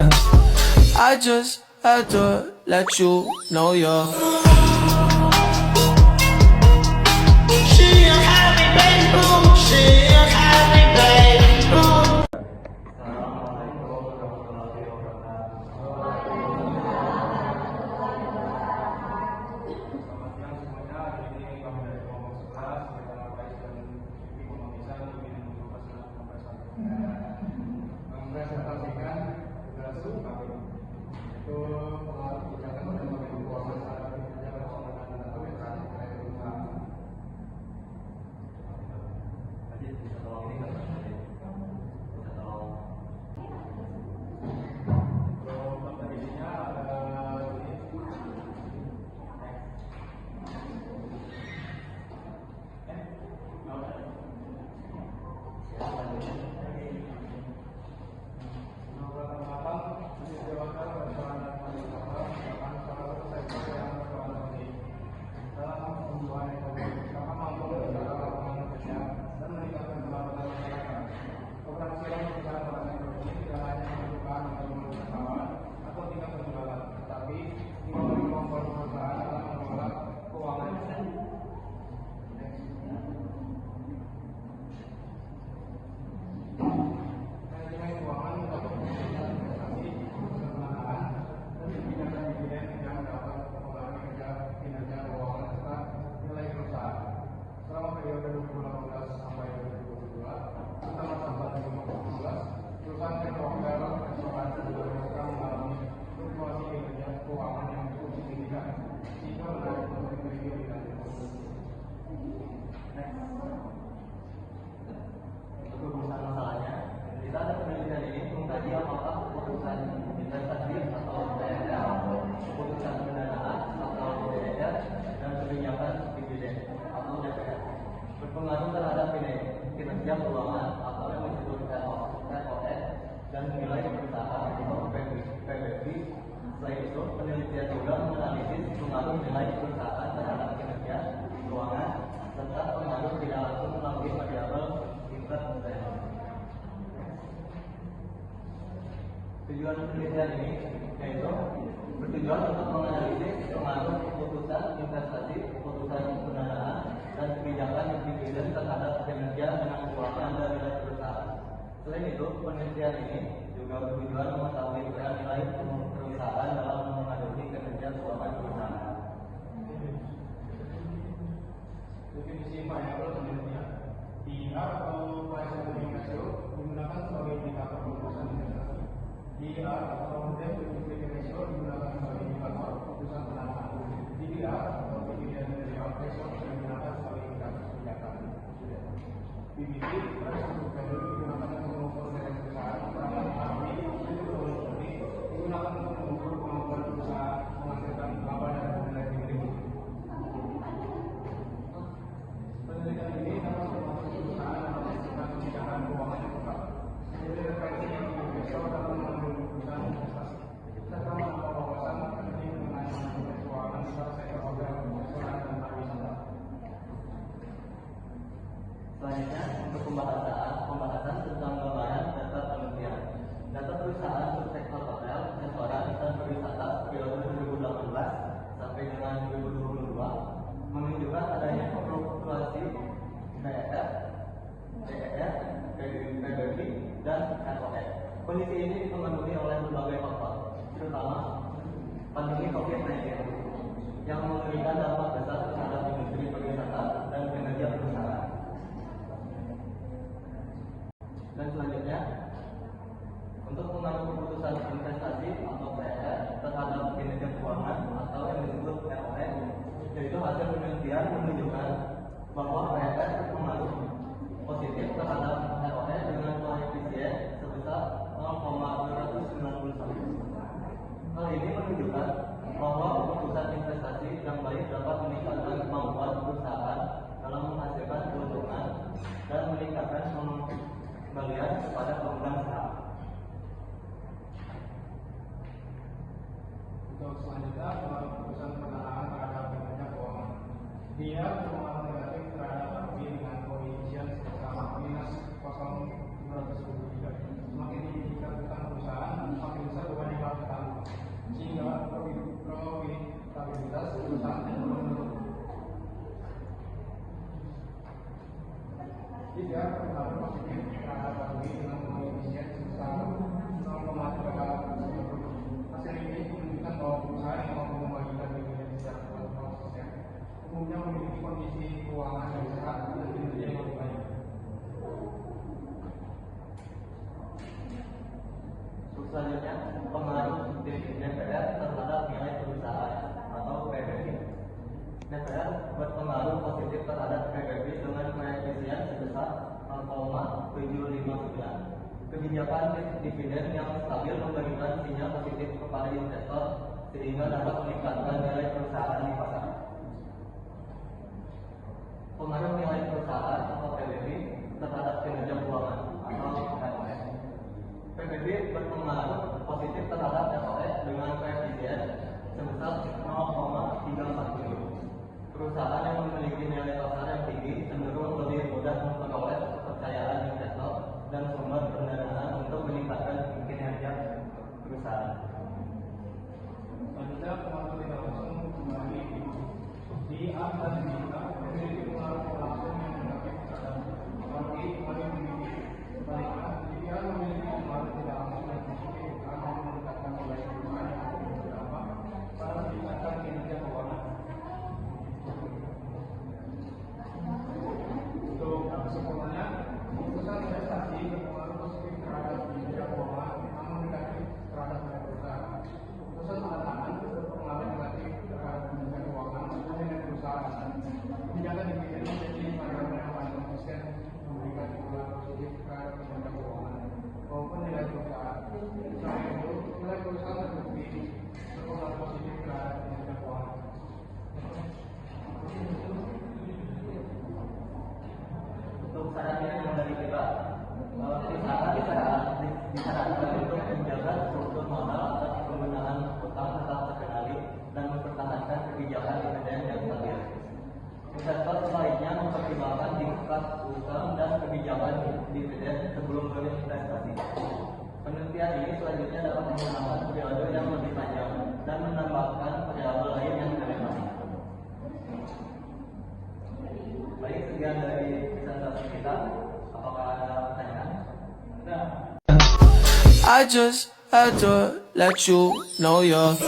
I just had to let you know you're. She a happy baby, she a happy baby. Berpengaruh terhadap kinerja keuangan atau yang disebut ROS dan nilai perusahaan atau PBB. Selain itu, penelitian juga menganalisis pengaruh nilai perusahaan terhadap kinerja keuangan serta pengaruh tidak langsung melalui variabel interest. Tujuan penelitian ini yaitu bertujuan untuk menganalisis pengaruh keputusan investasi, keputusan pendanaan, dan kebijakan dividen terhadap kinerja dengan keuangan dan nilai perusahaan. Selain itu, penelitian ini juga bertujuan mengetahui peran nilai perusahaan dalam mengadopsi kinerja keuangan perusahaan. Definisi variabel penelitian DR atau price earning ratio digunakan sebagai indikator keputusan investasi. DR atau debt to equity ratio digunakan sebagai indikator keputusan pendanaan. DBR atau dividend payout ratio digunakan sebagai indikator kebijakan. PBV price to book value digunakan untuk mengukur nilai perusahaan. ROE digunakan untuk mengukur kemampuan perusahaan menghasilkan laba dan nilai dividend. Penelitian ini dapat membantu perusahaan menghasilkan kebijakan keuangan yang tepat, menjadi referensi investor dalam mengambil keputusan investasi, serta menambah wawasan penting mengenai manajemen keuangan serta sektor hotel, restoran, dan pariwisata. Selanjutnya, untuk pembahasan tentang gambaran data penelitian. Data perusahaan untuk sektor hotel, restoran, dan pariwisata periode 2018 sampai dengan 2022 menunjukkan adanya fluktuasi PER, DER, PBB, dan ROE. Kondisi ini dipengaruhi oleh berbagai faktor, terutama pandemi COVID-19 yang memberikan dampak besar terhadap industri pariwisata dan kinerja perusahaan. Dan selanjutnya, untuk pengaruh keputusan investasi atau PER terhadap kinerja keuangan atau yang disebut ROE, yaitu hasil penelitian menunjukkan bahwa PER berpengaruh positif terhadap ROE dengan koefisien sebesar 0,291. Hal ini menunjukkan bahwa keputusan investasi yang baik dapat meningkatkan kemampuan perusahaan dalam menghasilkan keuntungan dan meningkatkan pengembalian kepada pemegang saham. Untuk selanjutnya, pengaruh keputusan pendanaan terhadap kinerja keuangan. Dia berpengaruh negatif terhadap ROE dengan koefisien sebesar minus 0,223. Semakin tinggi tingkat utang perusahaan, semakin besar positif terhadap Barbie dengan koefisien sebesar 0,3. Hasil ini menunjukkan bahwa perusahaan yang mampu membagikan dividen secara konsisten umumnya memiliki kondisi keuangan yang sehat dan kinerja yang lebih baik. Selanjutnya, pengaruh DPR terhadap nilai perusahaan atau PBB. DPR berpengaruh positif terhadap PBB dengan koefisien sebesar 0,759. Kebijakan dividen yang stabil memberikan sinyal positif kepada investor sehingga dapat meningkatkan nilai perusahaan di pasar. Pengaruh nilai perusahaan atau PBB terhadap kinerja keuangan atau ROE. PBB berpengaruh positif terhadap ROE dengan koefisien sebesar 0,347. Perusahaan yang memiliki nilai pasar yang tinggi cenderung lebih mudah memperoleh kepercayaan investor dan sumber pendanaan untuk meningkatkan kinerja perusahaan. Selanjutnya, pengaruh tidak langsung kembali di A dan B memiliki pengaruh langsung yang negatif terhadap Barbie kembali memiliki sebaliknya dia memiliki pengaruh tidak langsung yang positif karena meningkatkan nilai perusahaan yang berdampak pada meningkatkan kinerja keuangan. Untuk kesimpulannya, keputusan investasi berpengaruh positif terhadap kinerja keuangan namun negatif terhadap nilai perusahaan. Keputusan pendanaan berpengaruh negatif terhadap kinerja keuangan dan nilai perusahaan. Kebijakan dividen menjadi variabel yang paling konsisten memberikan pengaruh positif terhadap kinerja keuangan maupun nilai perusahaan. Selain itu, nilai perusahaan terbukti berpengaruh positif terhadap kinerja keuangan. Untuk sarannya yang dari kita, perusahaan disarankan untuk menjaga struktur modal atas penggunaan utang tetap terkendali dan mempertahankan kebijakan dividen yang stabil. Investor sebaiknya mempertimbangkan tingkat utang dan kebijakan dividen sebelum berinvestasi. Penelitian ini selanjutnya dapat menggunakan periode yang lebih panjang dan menambahkan variabel lain yang relevan. Baik, sekian dari presentasi kita. Apakah ada pertanyaan? I just had to let you know you're